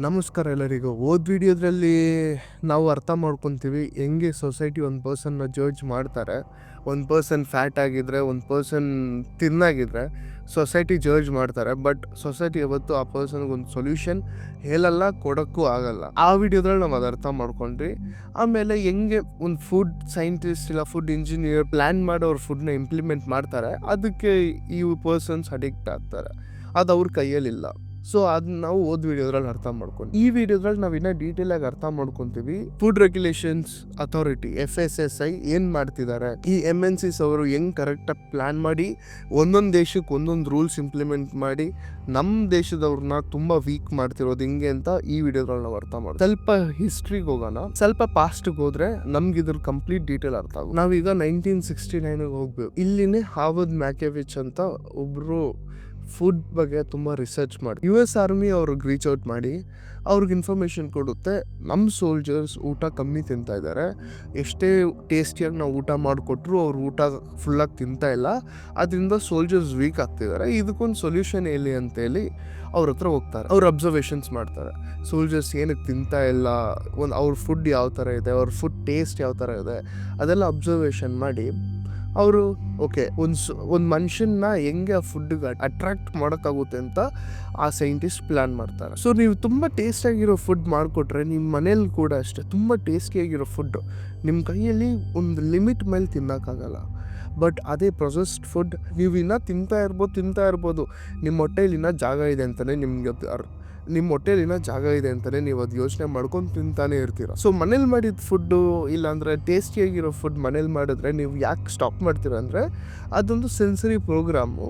ನಮಸ್ಕಾರ ಎಲ್ಲರಿಗೂ. ವಿಡಿಯೋದ್ರಲ್ಲಿ ನಾವು ಅರ್ಥ ಮಾಡ್ಕೊತೀವಿ ಹೆಂಗೆ ಸೊಸೈಟಿ ಒಂದು ಪರ್ಸನ್ನ ಜಡ್ಜ್ ಮಾಡ್ತಾರೆ. ಒಂದು ಪರ್ಸನ್ ಫ್ಯಾಟ್ ಆಗಿದ್ರೆ, ಒಂದು ಪರ್ಸನ್ ತಿನ್ನಾಗಿದ್ರೆ ಸೊಸೈಟಿ ಜಡ್ಜ್ ಮಾಡ್ತಾರೆ. ಬಟ್ ಸೊಸೈಟಿ ಯಾವತ್ತು ಆ ಪರ್ಸನ್ಗೆ ಒಂದು ಸೊಲ್ಯೂಷನ್ ಹೇಳಲ್ಲ, ಕೊಡೋಕ್ಕೂ ಆಗಲ್ಲ. ಆ ವಿಡಿಯೋದ್ರಲ್ಲಿ ನಾವು ಅದು ಅರ್ಥ ಮಾಡ್ಕೊಂಡ್ರಿ. ಆಮೇಲೆ ಹೆಂಗೆ ಒಂದು ಫುಡ್ ಸೈಂಟಿಸ್ಟ್ ಇಲ್ಲ ಫುಡ್ ಇಂಜಿನಿಯರ್ ಪ್ಲ್ಯಾನ್ ಮಾಡಿ ಅವ್ರ ಫುಡ್ನ ಇಂಪ್ಲಿಮೆಂಟ್ ಮಾಡ್ತಾರೆ, ಅದಕ್ಕೆ ಈ ಪರ್ಸನ್ಸ್ ಅಡಿಕ್ಟ್ ಆಗ್ತಾರೆ. ಅದು ಅವ್ರ ಕೈಯಲ್ಲಿಲ್ಲ. ಸೊ ಅದನ್ನ ನಾವು ವಿಡಿಯೋದ್ರಲ್ಲಿ ಅರ್ಥ ಮಾಡ್ಕೊಂಡು ಈ ವಿಡಿಯೋದ್ರಲ್ಲಿ ನಾವು ಇನ್ನೂ ಡೀಟೇಲ್ ಆಗಿ ಅರ್ಥ ಮಾಡ್ಕೊತೀವಿ. ಫುಡ್ ರೆಗ್ಯುಲೇಷನ್ಸ್ ಅಥಾರಿಟಿ FSSAI ಏನ್ ಮಾಡ್ತಿದ್ದಾರೆ, ಈ MNCs ಅವರು ಹೆಂಗ್ ಕರೆಕ್ಟಾಗಿ ಪ್ಲಾನ್ ಮಾಡಿ ಒಂದೊಂದು ದೇಶಕ್ಕೆ ಒಂದೊಂದು ರೂಲ್ಸ್ ಇಂಪ್ಲಿಮೆಂಟ್ ಮಾಡಿ ನಮ್ಮ ದೇಶದವ್ರನ್ನ ತುಂಬಾ ವೀಕ್ ಮಾಡ್ತಿರೋದು ಹಿಂಗೆ ಅಂತ ಈ ವಿಡಿಯೋದ್ರಲ್ಲಿ ನಾವು ಅರ್ಥ ಮಾಡ್ತೀವಿ. ಸ್ವಲ್ಪ ಹಿಸ್ಟ್ರಿಗೆ ಹೋಗೋಣ. ಸ್ವಲ್ಪ ಪಾಸ್ಟ್ಗೆ ಹೋದ್ರೆ ನಮ್ಗೆ ಇದ್ರ ಕಂಪ್ಲೀಟ್ ಡೀಟೇಲ್ ಅರ್ಥ ಆಗುತ್ತೆ. ನಾವೀಗ 1969 ಹೋಗ್ಬೇಕು. ಇಲ್ಲಿನೇ ಹಾವರ್ಡ್ ಮ್ಯಾಕೆವಿಚ್ ಅಂತ ಒಬ್ರು ಫುಡ್ ಬಗ್ಗೆ ತುಂಬ ರಿಸರ್ಚ್ ಮಾಡಿ US ಆರ್ಮಿ ಅವ್ರಿಗೆ ರೀಚ್ ಔಟ್ ಮಾಡಿ ಅವ್ರಿಗೆ ಇನ್ಫಾರ್ಮೇಷನ್ ಕೊಡುತ್ತೆ, ನಮ್ಮ ಸೋಲ್ಜರ್ಸ್ ಊಟ ಕಮ್ಮಿ ತಿಂತಾ ಇದ್ದಾರೆ, ಎಷ್ಟೇ ಟೇಸ್ಟಿಯಾಗಿ ನಾವು ಊಟ ಮಾಡಿಕೊಟ್ರು ಅವ್ರು ಊಟ ಫುಲ್ಲಾಗಿ ತಿಂತಾ ಇಲ್ಲ, ಅದರಿಂದ ಸೋಲ್ಜರ್ಸ್ ವೀಕ್ ಆಗ್ತಿದ್ದಾರೆ, ಇದಕ್ಕೊಂದು ಸೊಲ್ಯೂಷನ್ ಎಲ್ಲಿ ಅಂತೇಳಿ ಅವ್ರ ಹತ್ರ ಹೋಗ್ತಾರೆ. ಅವ್ರು ಅಬ್ಸರ್ವೇಷನ್ಸ್ ಮಾಡ್ತಾರೆ, ಸೋಲ್ಜರ್ಸ್ ಏನಕ್ಕೆ ತಿಂತಾ ಇಲ್ಲ, ಅವ್ರ ಫುಡ್ ಯಾವ ಥರ ಇದೆ, ಅವ್ರ ಫುಡ್ ಟೇಸ್ಟ್ ಯಾವ ಥರ ಇದೆ, ಅದೆಲ್ಲ ಅಬ್ಸರ್ವೇಷನ್ ಮಾಡಿ ಅವರು ಓಕೆ ಒಂದು ಮನುಷ್ಯನ ಹೆಂಗೆ ಆ ಫುಡ್ಗೆ ಅಟ್ರಾಕ್ಟ್ ಮಾಡೋಕ್ಕಾಗುತ್ತೆ ಅಂತ ಆ ಸೈಂಟಿಸ್ಟ್ ಪ್ಲ್ಯಾನ್ ಮಾಡ್ತಾರೆ. ಸೊ ನೀವು ತುಂಬ ಟೇಸ್ಟಿಯಾಗಿರೋ ಫುಡ್ ಮಾಡಿಕೊಟ್ರೆ ನಿಮ್ಮ ಮನೇಲಿ ಕೂಡ ಅಷ್ಟೇ ತುಂಬ ಟೇಸ್ಟಿಯಾಗಿರೋ ಫುಡ್ಡು ನಿಮ್ಮ ಕೈಯಲ್ಲಿ ಒಂದು ಲಿಮಿಟ್ ಮೇಲೆ ತಿನ್ನೋಕ್ಕಾಗಲ್ಲ. ಬಟ್ ಅದೇ ಪ್ರೊಸೆಸ್ಡ್ ಫುಡ್ ನೀವು ಇನ್ನೂ ತಿಂತಾ ಇರ್ಬೋದು, ನಿಮ್ಮ ಹೊಟ್ಟೆಯಲ್ಲಿ ಇನ್ನೂ ಜಾಗ ಇದೆ ಅಂತಲೇ ನಿಮ್ಮ ಹೊಟ್ಟೆಲಿನ ಜಾಗ ಇದೆ ಅಂತಲೇ ನೀವು ಅದು ಯೋಚನೆ ಮಾಡ್ಕೊಂಡು ತಿಂತಾನೆ ಇರ್ತೀರ. ಸೊ ಮನೇಲಿ ಮಾಡಿದ ಫುಡ್ಡು ಇಲ್ಲಾಂದರೆ ಟೇಸ್ಟಿಯಾಗಿರೋ ಫುಡ್ ಮನೇಲಿ ಮಾಡಿದ್ರೆ ನೀವು ಯಾಕೆ ಸ್ಟಾಪ್ ಮಾಡ್ತೀರ ಅಂದರೆ ಅದೊಂದು ಸೆನ್ಸರಿ ಪ್ರೋಗ್ರಾಮು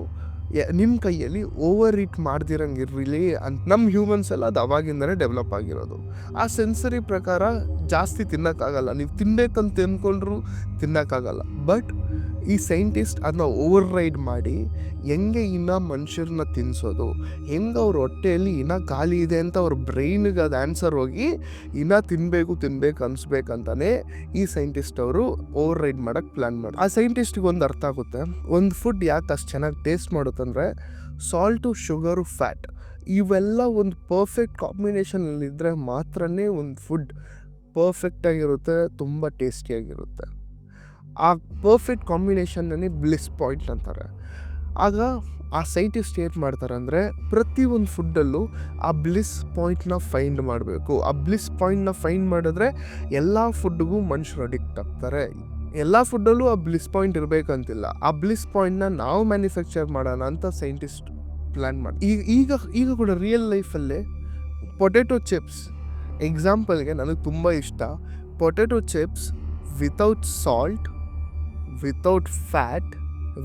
ನಿಮ್ಮ ಕೈಯಲ್ಲಿ ಓವರ್ ಈಟ್ ಮಾಡ್ದಿರಂಗೆ ಇರಲಿ ಅಂತ ನಮ್ಮ ಹ್ಯೂಮನ್ಸ್ ಎಲ್ಲ ಅದು ಅವಾಗಿಂದನೇ ಡೆವಲಪ್ ಆಗಿರೋದು. ಆ ಸೆನ್ಸರಿ ಪ್ರಕಾರ ಜಾಸ್ತಿ ತಿನ್ನೋಕ್ಕಾಗಲ್ಲ, ನೀವು ತಿನ್ಬೇಕಂತ ಅಂದ್ಕೊಂಡ್ರು ತಿನ್ನೋಕ್ಕಾಗಲ್ಲ. ಬಟ್ ಈ ಸೈಂಟಿಸ್ಟ್ ಅದನ್ನ ಓವರ್ ರೈಡ್ ಮಾಡಿ ಹೆಂಗೆ ಇನ್ನೂ ಮನುಷ್ಯರನ್ನ ತಿನ್ನಿಸೋದು, ಹೆಂಗೆ ಅವ್ರ ಹೊಟ್ಟೆಯಲ್ಲಿ ಇನ್ನೂ ಖಾಲಿ ಇದೆ ಅಂತ ಅವ್ರ ಬ್ರೈನ್ಗೆ ಅದು ಆನ್ಸರ್ ಹೋಗಿ ಇನ್ನೂ ತಿನ್ಬೇಕು ಅನಿಸ್ಬೇಕಂತಾನೆ ಈ ಸೈಂಟಿಸ್ಟ್ ಅವರು ಓವರ್ ರೈಡ್ ಮಾಡೋಕ್ಕೆ ಪ್ಲ್ಯಾನ್ ಮಾಡಿ. ಆ ಸೈಂಟಿಸ್ಟಿಗೆ ಒಂದು ಅರ್ಥ ಆಗುತ್ತೆ, ಒಂದು ಫುಡ್ ಯಾಕೆ ಅಷ್ಟು ಚೆನ್ನಾಗಿ ಟೇಸ್ಟ್ ಮಾಡುತ್ತಂದರೆ ಸಾಲ್ಟು, ಶುಗರು, ಫ್ಯಾಟ್ ಇವೆಲ್ಲ ಒಂದು ಪರ್ಫೆಕ್ಟ್ ಕಾಂಬಿನೇಷನಲ್ಲಿದ್ದರೆ ಮಾತ್ರನೇ ಒಂದು ಫುಡ್ ಪರ್ಫೆಕ್ಟಾಗಿರುತ್ತೆ, ತುಂಬ ಟೇಸ್ಟಿಯಾಗಿರುತ್ತೆ. ಆ ಪರ್ಫೆಕ್ಟ್ ಕಾಂಬಿನೇಷನ್ನೇ ಬ್ಲಿಸ್ ಪಾಯಿಂಟ್ ಅಂತಾರೆ. ಆಗ ಆ ಸೈಂಟಿಸ್ಟ್ ಏನು ಮಾಡ್ತಾರೆ ಅಂದರೆ ಪ್ರತಿಯೊಂದು ಫುಡ್ಡಲ್ಲೂ ಆ ಬ್ಲಿಸ್ ಪಾಯಿಂಟ್ನ ಫೈಂಡ್ ಮಾಡಬೇಕು. ಆ ಬ್ಲಿಸ್ ಪಾಯಿಂಟ್ನ ಫೈಂಡ್ ಮಾಡಿದ್ರೆ ಎಲ್ಲ ಫುಡ್ಡಿಗೂ ಮನುಷ್ಯರು ಅಡಿಕ್ಟ್ ಆಗ್ತಾರೆ. ಎಲ್ಲ ಫುಡ್ಡಲ್ಲೂ ಆ ಬ್ಲಿಸ್ ಪಾಯಿಂಟ್ ಇರಬೇಕಂತಿಲ್ಲ. ಆ ಬ್ಲಿಸ್ ಪಾಯಿಂಟ್ನ ನಾವು ಮ್ಯಾನುಫ್ಯಾಕ್ಚರ್ ಮಾಡೋಣ ಅಂತ ಸೈಂಟಿಸ್ಟ್ ಪ್ಲ್ಯಾನ್ ಮಾಡಿ ಈಗ ಕೂಡ ರಿಯಲ್ ಲೈಫಲ್ಲೇ ಪೊಟೆಟೊ ಚಿಪ್ಸ್ ಎಕ್ಸಾಂಪಲ್ಗೆ ನನಗೆ ತುಂಬ ಇಷ್ಟ. Potato chips without salt, without fat,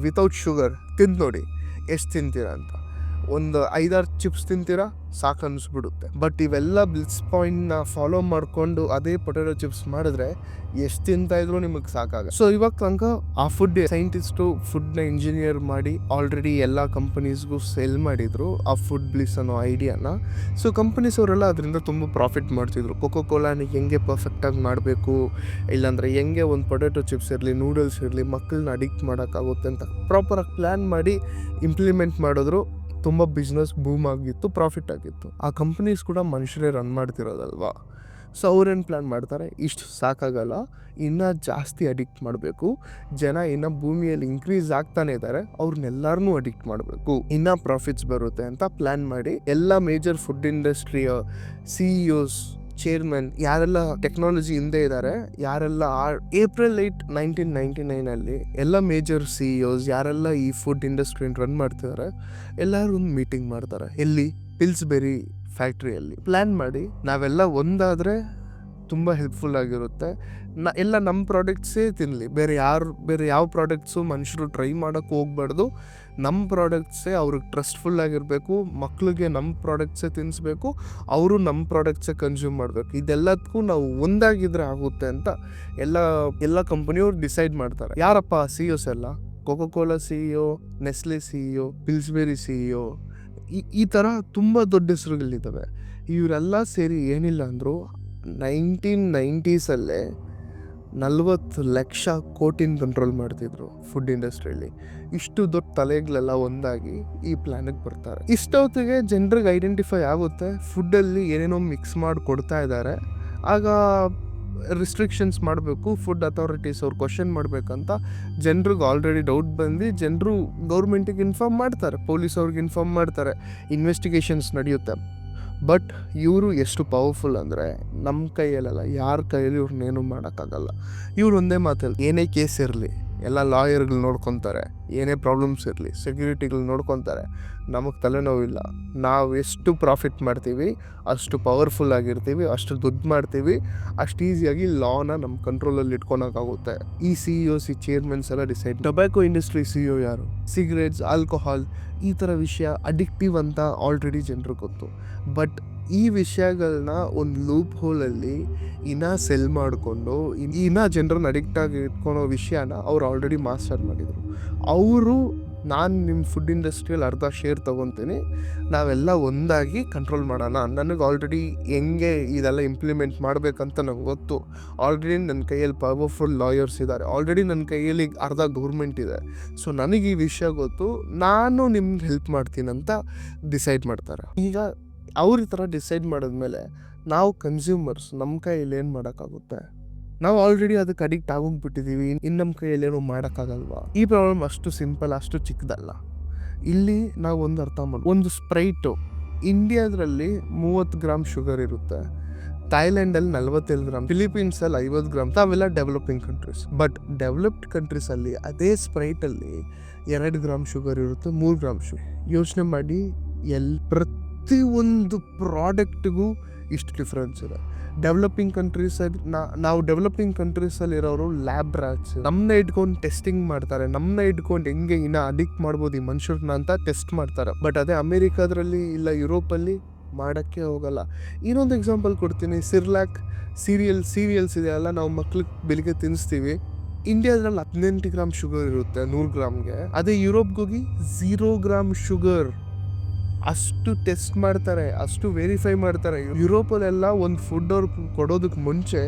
without sugar ತಿಂದು ನೋಡಿ ಎಷ್ಟು ತಿಂತೀರಾ ಅಂತ. ಒಂದು 5-6 ಚಿಪ್ಸ್ ತಿಂತೀರಾ ಸಾಕು ಅನ್ನಿಸ್ಬಿಡುತ್ತೆ. ಬಟ್ ಇವೆಲ್ಲ ಬ್ಲಿಸ್ ಪಾಯಿಂಟ್ನ ಫಾಲೋ ಮಾಡಿಕೊಂಡು ಅದೇ ಪೊಟೆಟೊ ಚಿಪ್ಸ್ ಮಾಡಿದ್ರೆ ಎಷ್ಟು ತಿಂತಾಯಿದ್ರು ನಿಮಗೆ ಸಾಕಾಗ. ಸೊ ಇವಾಗ ತನಕ ಆ ಫುಡ್ ಸೈಂಟಿಸ್ಟು ಫುಡ್ನ ಇಂಜಿನಿಯರ್ ಮಾಡಿ ಆಲ್ರೆಡಿ ಎಲ್ಲ ಕಂಪನೀಸ್ಗೂ ಸೆಲ್ ಮಾಡಿದರು ಆ ಫುಡ್ ಬ್ಲಿಸ್ ಅನ್ನೋ ಐಡಿಯಾನ. ಸೊ ಕಂಪನೀಸ್ ಅವರೆಲ್ಲ ಅದರಿಂದ ತುಂಬ ಪ್ರಾಫಿಟ್ ಮಾಡ್ತಿದ್ರು. ಕೋಕೋಕೋಲಾನ ಹೆಂಗೆ ಪರ್ಫೆಕ್ಟಾಗಿ ಮಾಡಬೇಕು, ಇಲ್ಲಾಂದರೆ ಹೆಂಗೆ ಒಂದು ಪೊಟೆಟೊ ಚಿಪ್ಸ್ ಇರಲಿ, ನೂಡಲ್ಸ್ ಇರಲಿ, ಮಕ್ಕಳನ್ನ ಅಡಿಕ್ಟ್ ಮಾಡೋಕ್ಕಾಗುತ್ತೆ ಅಂತ ಪ್ರಾಪರಾಗಿ ಪ್ಲ್ಯಾನ್ ಮಾಡಿ ಇಂಪ್ಲಿಮೆಂಟ್ ಮಾಡಿದ್ರು. ತುಂಬ ಬಿಸ್ನೆಸ್ ಬೂಮ್ ಆಗಿತ್ತು, ಪ್ರಾಫಿಟ್ ಆಗಿತ್ತು. ಆ ಕಂಪನೀಸ್ ಕೂಡ ಮನುಷ್ಯರೇ ರನ್ ಮಾಡ್ತಿರೋದಲ್ವಾ. ಸೊ ಅವ್ರೇನು ಪ್ಲ್ಯಾನ್ ಮಾಡ್ತಾರೆ, ಇಷ್ಟು ಸಾಕಾಗಲ್ಲ, ಇನ್ನೂ ಜಾಸ್ತಿ ಅಡಿಕ್ಟ್ ಮಾಡಬೇಕು, ಜನ ಇನ್ನೂ ಭೂಮಿಯಲ್ಲಿ ಇನ್ಕ್ರೀಸ್ ಆಗ್ತಾನೆ ಇದ್ದಾರೆ, ಅವ್ರನ್ನೆಲ್ಲರನ್ನೂ ಅಡಿಕ್ಟ್ ಮಾಡಬೇಕು, ಇನ್ನೂ ಪ್ರಾಫಿಟ್ಸ್ ಬರುತ್ತೆ ಅಂತ ಪ್ಲ್ಯಾನ್ ಮಾಡಿ ಎಲ್ಲ ಮೇಜರ್ ಫುಡ್ ಇಂಡಸ್ಟ್ರಿಯ CEOs, ಚೇರ್ಮನ್ ಯಾರೆಲ್ಲ ಟೆಕ್ನಾಲಜಿ ಹಿಂದೆ ಇದ್ದಾರೆ, ಯಾರೆಲ್ಲ April 8, 1999 ಎಲ್ಲ ಮೇಜರ್ CEOs ಯಾರೆಲ್ಲ ಈ ಫುಡ್ ಇಂಡಸ್ಟ್ರಿನ ರನ್ ಮಾಡ್ತಿದ್ದಾರೆ ಎಲ್ಲರೂ ಒಂದು ಮೀಟಿಂಗ್ ಮಾಡ್ತಾರೆ. ಎಲ್ಲಿ? ಪಿಲ್ಸ್ಬೆರಿ ಫ್ಯಾಕ್ಟ್ರಿಯಲ್ಲಿ. ಪ್ಲ್ಯಾನ್ ಮಾಡಿ ನಾವೆಲ್ಲ ಒಂದಾದರೆ ತುಂಬ ಹೆಲ್ಪ್ಫುಲ್ ಆಗಿರುತ್ತೆ, ಎಲ್ಲ ನಮ್ಮ ಪ್ರಾಡಕ್ಟ್ಸೇ ತಿನ್ನಲಿ, ಬೇರೆ ಯಾವ ಪ್ರಾಡಕ್ಟ್ಸು ಮನುಷ್ಯರು ಟ್ರೈ ಮಾಡೋಕ್ಕೆ ಹೋಗ್ಬಾರ್ದು, ನಮ್ಮ ಪ್ರಾಡಕ್ಟ್ಸೇ ಅವ್ರಿಗೆ ಟ್ರಸ್ಟ್ಫುಲ್ ಆಗಿರಬೇಕು, ಮಕ್ಳಿಗೆ ನಮ್ಮ ಪ್ರಾಡಕ್ಟ್ಸೇ ತಿನ್ನಿಸ್ಬೇಕು, ಅವರು ನಮ್ಮ ಪ್ರಾಡಕ್ಟ್ಸೇ ಕನ್ಸ್ಯೂಮ್ ಮಾಡಬೇಕು. ಇದೆಲ್ಲದಕ್ಕೂ ನಾವು ಒಂದಾಗಿದ್ರೆ ಆಗುತ್ತೆ ಅಂತ ಎಲ್ಲ ಕಂಪನಿಯವ್ರು ಡಿಸೈಡ್ ಮಾಡ್ತಾರೆ. ಯಾರಪ್ಪ CEOs ಎಲ್ಲ? Coca-Cola CEO, Nestle CEO, ಪಿಲ್ಸ್ಬೆರಿ CEO, ಈ ಥರ ತುಂಬ ದೊಡ್ಡ ಹೆಸರುಗಳಿದ್ದಾವೆ. ಇವರೆಲ್ಲ ಸೇರಿ ಏನಿಲ್ಲ ಅಂದರೂ 1990s 40 ಲಕ್ಷ ಕೋಟಿನ ಕಂಟ್ರೋಲ್ ಮಾಡ್ತಿದ್ರು ಫುಡ್ ಇಂಡಸ್ಟ್ರಿಯಲ್ಲಿ. ಇಷ್ಟು ದೊಡ್ಡ ತಲೆಗಳೆಲ್ಲ ಒಂದಾಗಿ ಈ ಪ್ಲಾನಿಗೆ ಬರ್ತಾರೆ. ಇಷ್ಟೊತ್ತಿಗೆ ಜನರಿಗೆ ಐಡೆಂಟಿಫೈ ಆಗುತ್ತೆ ಫುಡ್ಡಲ್ಲಿ ಏನೇನೋ ಮಿಕ್ಸ್ ಮಾಡಿ ಕೊಡ್ತಾ ಇದ್ದಾರೆ. ಆಗ ರಿಸ್ಟ್ರಿಕ್ಷನ್ಸ್ ಮಾಡಬೇಕು, ಫುಡ್ ಅಥಾರಿಟೀಸ್ ಅವ್ರು ಕ್ವಶನ್ ಮಾಡಬೇಕಂತ ಜನರಿಗೆ ಆಲ್ರೆಡಿ ಡೌಟ್ ಬಂದು ಜನರು ಗೌರ್ಮೆಂಟಿಗೆ ಇನ್ಫಾರ್ಮ್ ಮಾಡ್ತಾರೆ, ಪೊಲೀಸ್ ಅವ್ರಿಗೆ ಇನ್ಫಾರ್ಮ್ ಮಾಡ್ತಾರೆ, ಇನ್ವೆಸ್ಟಿಗೇಷನ್ಸ್ ನಡೆಯುತ್ತೆ. ಬಟ್ ಇವರು ಎಷ್ಟು ಪವರ್ಫುಲ್ ಅಂದರೆ ನಮ್ಮ ಕೈಯಲ್ಲ, ಯಾರ ಕೈಯಲ್ಲಿ ಇವ್ರನ್ನೇನು ಮಾಡೋಕ್ಕಾಗಲ್ಲ. ಇವ್ರು ಒಂದೇ ಮಾತಲ್ಲಿ ಏನೇ ಕೇಸ್ ಇರಲಿ ಎಲ್ಲ ಲಾಯರ್ಗಳು ನೋಡ್ಕೊತಾರೆ, ಏನೇ ಪ್ರಾಬ್ಲಮ್ಸ್ ಇರಲಿ ಸೆಕ್ಯೂರಿಟಿಗಳು ನೋಡ್ಕೊತಾರೆ, ನಮಗೆ ತಲೆನೋವಿಲ್ಲ. ನಾವು ಎಷ್ಟು ಪ್ರಾಫಿಟ್ ಮಾಡ್ತೀವಿ, ಅಷ್ಟು ಪವರ್ಫುಲ್ ಆಗಿರ್ತೀವಿ, ಅಷ್ಟು ದುಡ್ಡು ಮಾಡ್ತೀವಿ, ಅಷ್ಟು ಈಸಿಯಾಗಿ ಲಾನ ನಮ್ಮ ಕಂಟ್ರೋಲಲ್ಲಿ ಇಟ್ಕೊಳಕ್ಕಾಗುತ್ತೆ. ಈ CEOs ಚೇರ್ಮನ್ಸ್ ಎಲ್ಲ ಡಿಸೈಡ್. ಟೊಬ್ಯಾಕೋ ಇಂಡಸ್ಟ್ರಿ CEO ಯಾರು? ಸಿಗರೇಟ್ಸ್, ಆಲ್ಕೋಹಾಲ್ ಈ ಥರ ವಿಷಯ ಅಡಿಕ್ಟಿವ್ ಅಂತ ಆಲ್ರೆಡಿ ಜನರಿಗೆ ಗೊತ್ತು. ಬಟ್ ಈ ವಿಷಯಗಳನ್ನ ಒಂದು ಲೂಪ್ ಹೋಲಲ್ಲಿ ಸೆಲ್ ಮಾಡಿಕೊಂಡು ಜನರನ್ನ ಅಡಿಕ್ಟ್ ಆಗಿ ಇಟ್ಕೊಳೋ ವಿಷಯನ ಅವ್ರು ಆಲ್ರೆಡಿ ಮಾಸ್ಟರ್ ಮಾಡಿದರು. ಅವರು ನಾನು ನಿಮ್ಮ ಫುಡ್ ಇಂಡಸ್ಟ್ರಿಯಲ್ಲಿ ಅರ್ಧ ಶೇರ್ ತೊಗೊತೀನಿ, ನಾವೆಲ್ಲ ಒಂದಾಗಿ ಕಂಟ್ರೋಲ್ ಮಾಡೋಣ. ನನಗೆ ಆಲ್ರೆಡಿ ಹೆಂಗೆ ಇದೆಲ್ಲ ಇಂಪ್ಲಿಮೆಂಟ್ ಮಾಡಬೇಕಂತ ನಂಗೆ ಗೊತ್ತು. ಆಲ್ರೆಡಿ ನನ್ನ ಕೈಯಲ್ಲಿ ಪವರ್ಫುಲ್ ಲಾಯರ್ಸ್ ಇದ್ದಾರೆ, ಆಲ್ರೆಡಿ ನನ್ನ ಕೈಯಲ್ಲಿ ಅರ್ಧ ಗೌರ್ಮೆಂಟ್ ಇದೆ. ಸೊ ನನಗೆ ಈ ವಿಷಯ ಗೊತ್ತು, ನಾನು ನಿಮ್ಗೆ ಹೆಲ್ಪ್ ಮಾಡ್ತೀನಿ ಅಂತ ಡಿಸೈಡ್ ಮಾಡ್ತಾರೆ. ಈಗ ಅವ್ರ ಈ ಥರ ಡಿಸೈಡ್ ಮಾಡಿದ್ಮೇಲೆ ನಾವು ಕನ್ಸ್ಯೂಮರ್ಸ್ ನಮ್ಮ ಕೈಯಲ್ಲಿ ಏನು ಮಾಡೋಕ್ಕಾಗುತ್ತೆ? ನಾವು ಆಲ್ರೆಡಿ ಅದಕ್ಕೆ ಅಡಿಕ್ಟ್ ಆಗೋಗ್ಬಿಟ್ಟಿದ್ದೀವಿ, ಇನ್ನು ನಮ್ಮ ಕೈಯಲ್ಲಿ ಏನೂ ಮಾಡೋಕ್ಕಾಗಲ್ವಾ? ಈ ಪ್ರಾಬ್ಲಮ್ ಅಷ್ಟು ಸಿಂಪಲ್, ಅಷ್ಟು ಚಿಕ್ಕದಲ್ಲ. ಇಲ್ಲಿ ನಾವು ಒಂದು ಅರ್ಥ ಮಾಡಿ, ಒಂದು ಸ್ಪ್ರೈಟು ಇಂಡಿಯಾದ್ರಲ್ಲಿ 30 ಗ್ರಾಮ್ ಶುಗರ್ ಇರುತ್ತೆ, ಥೈಲ್ಯಾಂಡಲ್ಲಿ 47 ಗ್ರಾಮ್, ಫಿಲಿಪೀನ್ಸಲ್ಲಿ 50 ಗ್ರಾಮ್. ಅವೆಲ್ಲ ಡೆವಲಪಿಂಗ್ ಕಂಟ್ರೀಸ್. ಬಟ್ ಡೆವಲಪ್ಡ್ ಕಂಟ್ರೀಸಲ್ಲಿ ಅದೇ ಸ್ಪ್ರೈಟಲ್ಲಿ 2 ಗ್ರಾಮ್ ಶುಗರ್ ಇರುತ್ತೆ, 3 ಗ್ರಾಮ್ ಶುಗರ್. ಯೋಚನೆ ಮಾಡಿ, ಪ್ರತಿಯೊಂದು ಪ್ರಾಡಕ್ಟ್ಗೂ ಇಷ್ಟು ಡಿಫ್ರೆನ್ಸ್ ಇದೆ. ಡೆವಲಪಿಂಗ್ ಕಂಟ್ರೀಸಲ್ಲಿ ನಾವು ಡೆವಲಪಿಂಗ್ ಕಂಟ್ರೀಸಲ್ಲಿ ಇರೋರು ಲ್ಯಾಬ್ ರ್ಯಾಟ್ಸ್ ನಮ್ಮನ್ನ ಇಟ್ಕೊಂಡು ಟೆಸ್ಟಿಂಗ್ ಮಾಡ್ತಾರೆ, ನಮ್ಮನ್ನ ಇಟ್ಕೊಂಡು ಹೆಂಗೆ ಇನ್ನೂ ಅಡಿಕ್ಟ್ ಮಾಡ್ಬೋದು ಈ ಮನುಷ್ಯರನ್ನ ಅಂತ ಟೆಸ್ಟ್ ಮಾಡ್ತಾರೆ. ಬಟ್ ಅದೇ ಅಮೇರಿಕಾದ್ರಲ್ಲಿ ಇಲ್ಲ ಯುರೋಪಲ್ಲಿ ಮಾಡೋಕ್ಕೆ ಹೋಗಲ್ಲ. ಇನ್ನೊಂದು ಎಕ್ಸಾಂಪಲ್ ಕೊಡ್ತೀನಿ. ಸಿರ್ಲಾಕ್ ಸೀರಿಯಲ್ಸ್ ಇದೆಯಲ್ಲ, ನಾವು ಮಕ್ಳಿಗೆ ಬೆಳಿಗ್ಗೆ ತಿನ್ನಿಸ್ತೀವಿ. ಇಂಡಿಯಾದ್ರಲ್ಲಿ 18 ಗ್ರಾಮ್ ಶುಗರ್ ಇರುತ್ತೆ 100 ಗ್ರಾಮ್ಗೆ. ಅದೇ ಯುರೋಪ್ಗೋಗಿ 0 ಗ್ರಾಮ್ ಶುಗರ್. ಅಷ್ಟು ಟೆಸ್ಟ್ ಮಾಡ್ತಾರೆ, ಅಷ್ಟು ವೆರಿಫೈ ಮಾಡ್ತಾರೆ. ಯುರೋಪಲ್ಲೆಲ್ಲ ಒಂದು ಫುಡ್ ಅವ್ರು ಕೊಡೋದಕ್ಕೆ ಮುಂಚೆ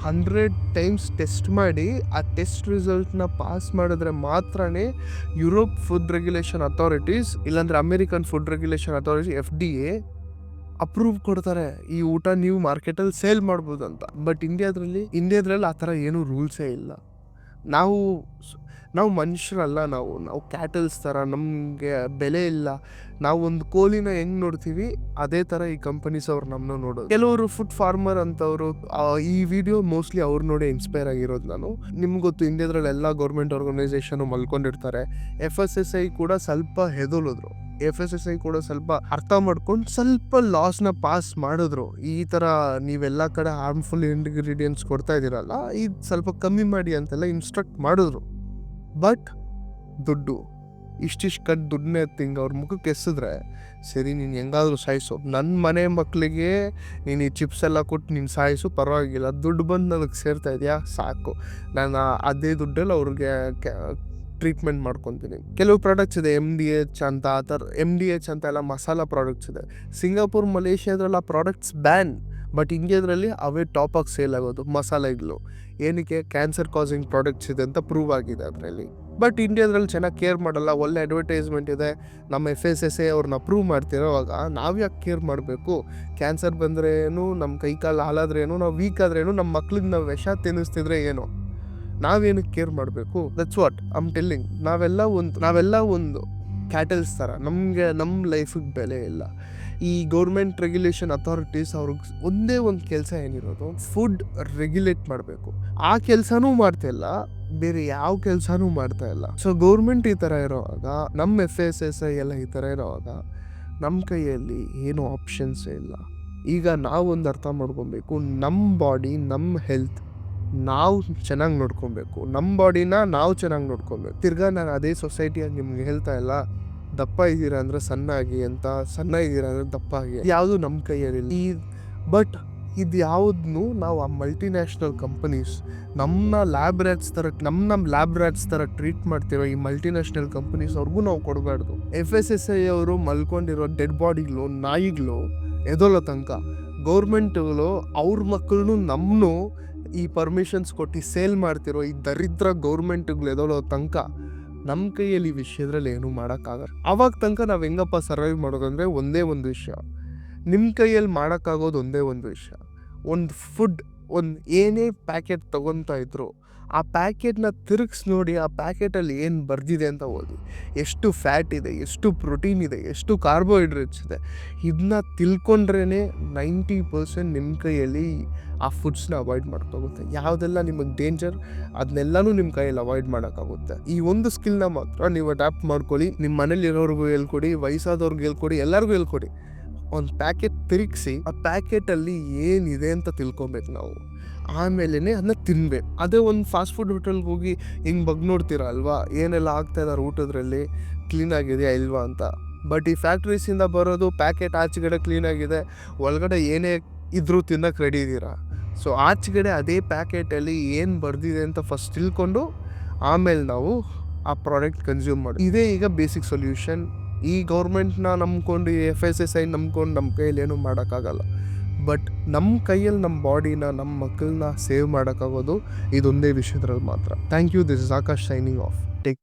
100 ಟೈಮ್ಸ್ ಟೆಸ್ಟ್ ಮಾಡಿ ಆ ಟೆಸ್ಟ್ ರಿಸಲ್ಟ್ನ ಪಾಸ್ ಮಾಡಿದ್ರೆ ಮಾತ್ರನೇ ಯುರೋಪ್ ಫುಡ್ ರೆಗ್ಯುಲೇಷನ್ ಅಥಾರಿಟೀಸ್, ಇಲ್ಲಾಂದರೆ American food regulation authority FDA approve ಕೊಡ್ತಾರೆ, ಈ ಊಟ ನೀವು ಮಾರ್ಕೆಟಲ್ಲಿ ಸೇಲ್ ಮಾಡ್ಬೋದು ಅಂತ. ಬಟ್ ಇಂಡಿಯಾದ್ರಲ್ಲಿ ಆ ಥರ ಏನೂ ರೂಲ್ಸೇ ಇಲ್ಲ. ನಾವು ಮನುಷ್ಯರಲ್ಲ, ನಾವು ಕ್ಯಾಟಲ್ಸ್ ಥರ, ನಮಗೆ ಬೆಲೆ ಇಲ್ಲ. ನಾವು ಒಂದು ಕೋಲಿನ ಹೆಂಗೆ ನೋಡ್ತೀವಿ ಅದೇ ಥರ ಈ ಕಂಪನೀಸ್ ಅವ್ರು ನಮ್ಮನ್ನ ನೋಡೋದು. ಕೆಲವರು ಫುಡ್ ಫಾರ್ಮರ್ ಅಂತವರು ಈ ವಿಡಿಯೋ ಮೋಸ್ಟ್ಲಿ ಅವ್ರು ನೋಡಿ ಇನ್ಸ್ಪೈರ್ ಆಗಿರೋದು ನಾನು. ನಿಮ್ಗೆ ಗೊತ್ತು, ಇಂಡಿಯಾದ್ರಲ್ಲಿ ಎಲ್ಲ ಗೌರ್ಮೆಂಟ್ ಆರ್ಗನೈಸೇಷನು ಮಲ್ಕೊಂಡಿರ್ತಾರೆ. FSSAI ಕೂಡ ಸ್ವಲ್ಪ ಹೆದೋಲಿದ್ರು. FSSAI ಕೂಡ ಸ್ವಲ್ಪ ಅರ್ಥ ಮಾಡ್ಕೊಂಡು ಸ್ವಲ್ಪ ಲಾಸ್ನ ಪಾಸ್ ಮಾಡಿದ್ರು. ಈ ಥರ ನೀವೆಲ್ಲ ಕಡೆ ಹಾರ್ಮ್ಫುಲ್ ಇಂಗ್ರೀಡಿಯೆಂಟ್ಸ್ ಕೊಡ್ತಾ ಇದ್ದೀರಲ್ಲ, ಇದು ಸ್ವಲ್ಪ ಕಮ್ಮಿ ಮಾಡಿ ಅಂತೆಲ್ಲ ಇನ್ಸ್ಟ್ರಕ್ಟ್ ಮಾಡಿದ್ರು. ಬಟ್ ದುಡ್ಡು ಇಷ್ಟಿಷ್ಟು ಕಟ್ ದುಡ್ಡನ್ನೇ ಎತ್ತಿಂಗ್ ಅವ್ರ ಮುಖಕ್ಕೆ ಎಸಿದ್ರೆ, ಸರಿ ನೀನು ಹೆಂಗಾದರೂ ಸಾಯಿಸು, ನನ್ನ ಮನೆ ಮಕ್ಕಳಿಗೆ ನೀನು ಈ ಚಿಪ್ಸ್ ಎಲ್ಲ ಕೊಟ್ಟು ನೀನು ಸಾಯಿಸು, ಪರವಾಗಿಲ್ಲ, ದುಡ್ಡು ಬಂದು ನನಗೆ ಸೇರ್ತಾ ಇದೆಯಾ ಸಾಕು, ನಾನು ಅದೇ ದುಡ್ಡಲ್ಲಿ ಅವ್ರಿಗೆ ಟ್ರೀಟ್ಮೆಂಟ್ ಮಾಡ್ಕೊತೀನಿ. ಕೆಲವು ಪ್ರಾಡಕ್ಟ್ಸ್ ಇದೆ MDH ಅಂತ, ಆ ಥರ MDH ಅಂತ ಎಲ್ಲ ಮಸಾಲ ಪ್ರಾಡಕ್ಟ್ಸ್ ಇದೆ. ಸಿಂಗಾಪುರ್, ಮಲೇಷ್ಯಾದ್ರಲ್ಲಿ ಆ ಪ್ರಾಡಕ್ಟ್ಸ್ ಬ್ಯಾನ್. ಬಟ್ ಇಂಡಿಯಾದ್ರಲ್ಲಿ ಅವೇ ಟಾಪಾಗಿ ಸೇಲ್ ಆಗೋದು ಮಸಾಲೆಗಳು. ಏನಕ್ಕೆ? ಕ್ಯಾನ್ಸರ್ ಕಾಸಿಂಗ್ ಪ್ರಾಡಕ್ಟ್ಸ್ ಇದೆ ಅಂತ ಪ್ರೂವ್ ಆಗಿದೆ ಅದರಲ್ಲಿ. ಬಟ್ ಇಂಡಿಯಾದ್ರಲ್ಲಿ ಚೆನ್ನಾಗಿ ಕೇರ್ ಮಾಡಲ್ಲ, ಒಳ್ಳೆ ಅಡ್ವರ್ಟೈಸ್ಮೆಂಟ್ ಇದೆ, ನಮ್ಮ FSSAI ಅವ್ರನ್ನ ಅಪ್ರೂವ್ ಮಾಡ್ತಿರೋವಾಗ ನಾವು ಯಾಕೆ ಕೇರ್ ಮಾಡಬೇಕು? ಕ್ಯಾನ್ಸರ್ ಬಂದ್ರೇನು, ನಮ್ಮ ಕೈಕಾಲು ಹಾಲಾದ್ರೇನು, ನಾವು ವೀಕ್ ಆದ್ರೇನು, ನಮ್ಮ ಮಕ್ಳಿಗೆ ನಾವು ವಿಷ ತಿನ್ನಿಸ್ತಿದ್ರೆ ಏನು, ನಾವೇನಕ್ಕೆ ಕೇರ್ ಮಾಡಬೇಕು? That's what I'm telling. ನಾವೆಲ್ಲ ಒಂದು ಕ್ಯಾಟಲ್ಸ್ ಥರ, ನಮ್ಮ ಲೈಫಿಗೆ ಬೆಲೆ ಇಲ್ಲ. ಈ ಗೌರ್ಮೆಂಟ್ ರೆಗ್ಯುಲೇಷನ್ ಅಥಾರಿಟೀಸ್ ಅವ್ರಿಗೆ ಒಂದೇ ಒಂದು ಕೆಲಸ ಏನಿರೋದು, ಫುಡ್ ರೆಗ್ಯುಲೇಟ್ ಮಾಡಬೇಕು. ಆ ಕೆಲಸನೂ ಮಾಡ್ತಾಯಿಲ್ಲ, ಬೇರೆ ಯಾವ ಕೆಲಸನೂ ಮಾಡ್ತಾ ಇಲ್ಲ. ಸೊ ಗೌರ್ಮೆಂಟ್ ಈ ಥರ ಇರೋವಾಗ, ನಮ್ಮ FSSAI ಎಲ್ಲ ಈ ಥರ ಇರೋವಾಗ ನಮ್ಮ ಕೈಯಲ್ಲಿ ಏನೂ ಆಪ್ಷನ್ಸೇ ಇಲ್ಲ. ಈಗ ನಾವೊಂದು ಅರ್ಥ ಮಾಡ್ಕೊಬೇಕು, ನಮ್ಮ ಬಾಡಿ, ನಮ್ಮ ಹೆಲ್ತ್ ನಾವು ಚೆನ್ನಾಗಿ ನೋಡ್ಕೊಬೇಕು. ನಮ್ಮ ಬಾಡಿನ ನಾವು ಚೆನ್ನಾಗಿ ನೋಡ್ಕೊಬೇಕು. ತಿರ್ಗಾ ನಾನು ಅದೇ ಸೊಸೈಟಿಯಾಗಿ ನಿಮ್ಗೆ ಹೇಳ್ತಾ ಇಲ್ಲ, ದಪ್ಪ ಇದ್ದೀರಾ ಅಂದರೆ ಸಣ್ಣಾಗಿ ಅಂತ, ಸಣ್ಣ ಇದ್ದೀರಾ ಅಂದರೆ ದಪ್ಪ ಆಗಿ, ಯಾವುದು ನಮ್ಮ ಕೈಯಲ್ಲಿ. ಬಟ್ ಇದು ಯಾವುದನ್ನು ನಾವು ಆ ಮಲ್ಟಿನ್ಯಾಷನಲ್ ಕಂಪನೀಸ್ ನಮ್ಮ ಲ್ಯಾಬ್ ರ್ಯಾಟ್ಸ್ ಥರ ಟ್ರೀಟ್ ಮಾಡ್ತಿರೋ ಈ ಮಲ್ಟಿನ್ಯಾಷನಲ್ ಕಂಪನೀಸ್ ಅವ್ರಿಗೂ ನಾವು ಕೊಡಬಾರ್ದು. FSSAI ಅವರು ಮಲ್ಕೊಂಡಿರೋ ಡೆಡ್ ಬಾಡಿಗಳು, ನಾಯಿಗಳು ಎದೋಲೋ ತನಕ ಗೌರ್ಮೆಂಟ್ಗಳು ಅವ್ರ ಮಕ್ಕಳನ್ನು ಈ ಪರ್ಮಿಷನ್ಸ್ ಕೊಟ್ಟು ಸೇಲ್ ಮಾಡ್ತಿರೋ ಈ ದರಿದ್ರ ಗೌರ್ಮೆಂಟ್ಗಳು ಎದೋಳೋ ತನಕ ನಮ್ಮ ಕೈಯಲ್ಲಿ ಈ ವಿಷಯದ್ರಲ್ಲಿ ಏನೂ ಮಾಡೋಕ್ಕಾಗಲ್ಲ. ಆವಾಗ ತನಕ ನಾವು ಹೆಂಗಪ್ಪ ಸರ್ವೈವ್ ಮಾಡೋದಂದರೆ ಒಂದೇ ಒಂದು ವಿಷಯ, ನಿಮ್ಮ ಕೈಯಲ್ಲಿ ಮಾಡೋಕ್ಕಾಗೋದು ಒಂದೇ ಒಂದು ವಿಷಯ. ಒಂದು ಫುಡ್, ಒಂದು ಏನೇ ಪ್ಯಾಕೆಟ್ ತೊಗೊತಾ ಇದ್ರು ಆ ಪ್ಯಾಕೆಟ್ನ ತಿರುಗಿಸಿ ನೋಡಿ, ಆ ಪ್ಯಾಕೆಟಲ್ಲಿ ಏನು ಬರ್ದಿದೆ ಅಂತ ಓದಿ. ಎಷ್ಟು ಫ್ಯಾಟ್ ಇದೆ, ಎಷ್ಟು ಪ್ರೋಟೀನ್ ಇದೆ, ಎಷ್ಟು ಕಾರ್ಬೋಹೈಡ್ರೇಟ್ಸ್ ಇದೆ, ಇದನ್ನ ತಿಳ್ಕೊಂಡ್ರೇ 90% ನಿಮ್ಮ ಕೈಯಲ್ಲಿ ಆ ಫುಡ್ಸ್ನ ಅವಾಯ್ಡ್ ಮಾಡ್ಕೋಗುತ್ತೆ. ಯಾವುದೆಲ್ಲ ನಿಮಗೆ ಡೇಂಜರ್ ಅದನ್ನೆಲ್ಲನೂ ನಿಮ್ಮ ಕೈಯಲ್ಲಿ ಅವಾಯ್ಡ್ ಮಾಡೋಕ್ಕಾಗುತ್ತೆ. ಈ ಒಂದು ಸ್ಕಿಲ್ನ ಮಾತ್ರ ನೀವು ಅಡ್ಯಾಪ್ಟ್ ಮಾಡ್ಕೊಳ್ಳಿ. ನಿಮ್ಮ ಮನೇಲಿ ಇರೋರ್ಗೂ ಹೇಳ್ಕೊಡಿ, ವಯಸ್ಸಾದವ್ರಿಗೆ ಹೇಳ್ಕೊಡಿ, ಎಲ್ಲರಿಗೂ ಹೇಳ್ಕೊಡಿ. ಒಂದು ಪ್ಯಾಕೆಟ್ ತಿರುಗಿಸಿ ಆ ಪ್ಯಾಕೆಟಲ್ಲಿ ಏನಿದೆ ಅಂತ ತಿಳ್ಕೊಬೇಕು ನಾವು, ಆಮೇಲೆ ಅದನ್ನ ತಿನ್ಬೇಕು. ಅದೇ ಒಂದು ಫಾಸ್ಟ್ ಫುಡ್ ಹೋಟೆಲ್ಗೆ ಹೋಗಿ ಹಿಂಗೆ ಬಗ್ಗೆ ನೋಡ್ತೀರಾ ಅಲ್ವಾ, ಏನೆಲ್ಲ ಆಗ್ತಾಯಿದ್ದಾರೆ ಊಟದ್ರಲ್ಲಿ, ಕ್ಲೀನಾಗಿದೆಯಾ ಇಲ್ವಾ ಅಂತ. ಬಟ್ ಈ ಫ್ಯಾಕ್ಟ್ರೀಸಿಂದ ಬರೋದು ಪ್ಯಾಕೆಟ್ ಆಚೆಗಡೆ ಕ್ಲೀನಾಗಿದೆ, ಒಳಗಡೆ ಏನೇ ಇದ್ರೂ ತಿನ್ನೋಕ್ಕೆ ರೆಡಿ ಇದ್ದೀರಾ. ಸೊ ಆಚೆಗಡೆ ಅದೇ ಪ್ಯಾಕೆಟಲ್ಲಿ ಏನು ಬರ್ದಿದೆ ಅಂತ ಫಸ್ಟ್ ತಿಳ್ಕೊಂಡು ಆಮೇಲೆ ನಾವು ಆ ಪ್ರಾಡಕ್ಟ್ ಕನ್ಸ್ಯೂಮ್ ಮಾಡಿ. ಇದೇ ಈಗ ಬೇಸಿಕ್ ಸೊಲ್ಯೂಷನ್. ಈ ಗೌರ್ಮೆಂಟ್ನ ನಂಬ್ಕೊಂಡು, ಈ FSSAI ನಂಬ್ಕೊಂಡು ನಮ್ಮ ಕೈಯಲ್ಲಿ ಏನೂ ಮಾಡೋಕ್ಕಾಗಲ್ಲ. ಬಟ್ ನಮ್ಮ ಕೈಯಲ್ಲಿ ನಮ್ಮ ಬಾಡಿನ, ನಮ್ಮ ಮಕ್ಕಳನ್ನ ಸೇವ್ ಮಾಡೋಕ್ಕಾಗೋದು ಇದೊಂದೇ ವಿಷಯದ್ರಲ್ಲಿ ಮಾತ್ರ. Thank you. This is Akash signing off. Take